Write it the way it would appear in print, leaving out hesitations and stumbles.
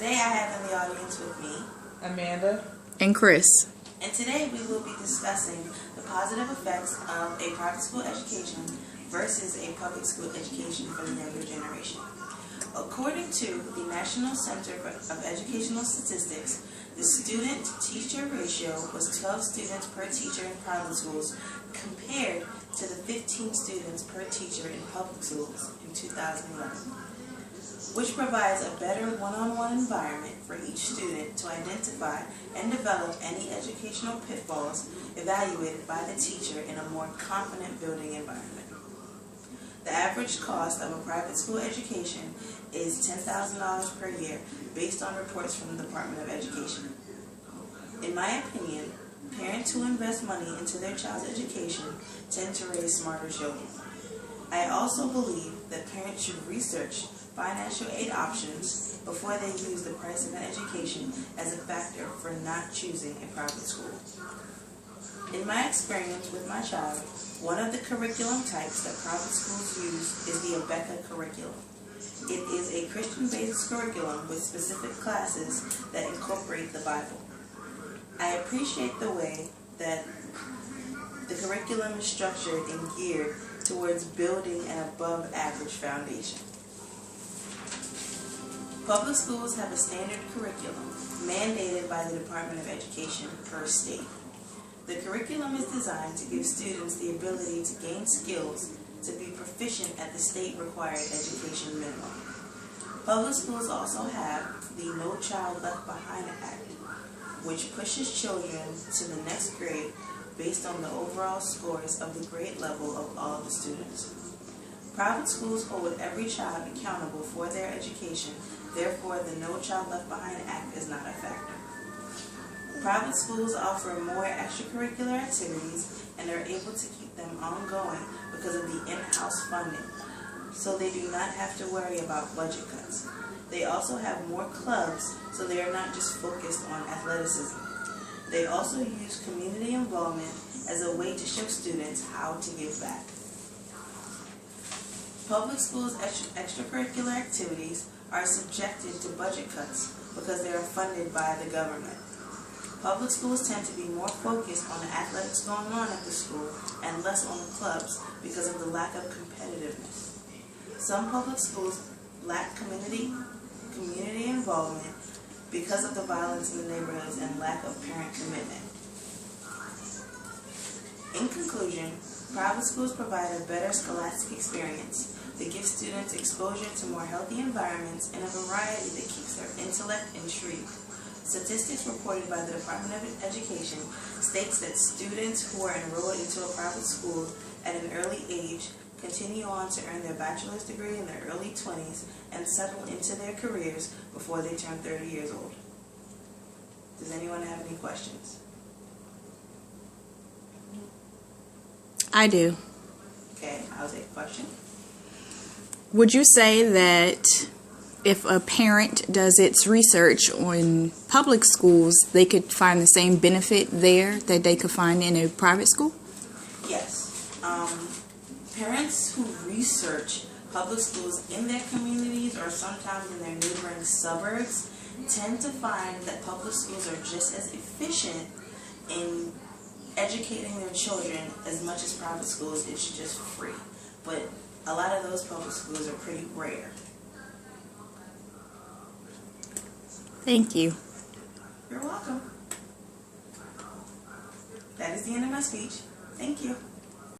Today I have in the audience with me Amanda and Chris. And today we will be discussing the positive effects of a private school education versus a public school education for the younger generation. According to the National Center of Educational Statistics, the student-teacher ratio was 12 students per teacher in private schools compared to the 15 students per teacher in public schools in 2011, which provides a better one-on-one environment for each student to identify and develop any educational pitfalls evaluated by the teacher in a more confident building environment. The average cost of a private school education is $10,000 per year based on reports from the Department of Education. In my opinion, parents who invest money into their child's education tend to raise smarter children. I also believe that parents should research financial aid options before they use the price of an education as a factor for not choosing a private school. In my experience with my child, one of the curriculum types that private schools use is the ABECA curriculum. It is a Christian-based curriculum with specific classes that incorporate the Bible. I appreciate the way that the curriculum is structured and geared towards building an above-average foundation. Public schools have a standard curriculum mandated by the Department of Education per state. The curriculum is designed to give students the ability to gain skills to be proficient at the state-required education minimum. Public schools also have the No Child Left Behind Act, which pushes children to the next grade based on the overall scores of the grade level of all the students. Private schools hold every child accountable for their education, therefore the No Child Left Behind Act is not a factor. Private schools offer more extracurricular activities and are able to keep them ongoing because of the in-house funding, so they do not have to worry about budget cuts. They also have more clubs, so they are not just focused on athleticism. They also use community involvement as a way to show students how to give back. Public schools' extracurricular activities are subjected to budget cuts because they are funded by the government. Public schools tend to be more focused on the athletics going on at the school and less on the clubs because of the lack of competitiveness. Some public schools lack community involvement because of the violence in the neighborhoods and lack of parent commitment. In conclusion, private schools provide a better scholastic experience. They give students exposure to more healthy environments and a variety that keeps their intellect intrigued. Statistics reported by the Department of Education states that students who are enrolled into a private school at an early age continue on to earn their bachelor's degree in their early 20s and settle into their careers before they turn 30 years old. Does anyone have any questions? I do. Okay, I'll take a question. Would you say that if a parent does its research on public schools, they could find the same benefit there that they could find in a private school? Yes. Parents who research public schools in their communities or sometimes in their neighboring suburbs tend to find that public schools are just as efficient in educating their children as much as private schools. It's just free. But a lot of those public schools are pretty rare. Thank you. You're welcome. That is the end of my speech. Thank you.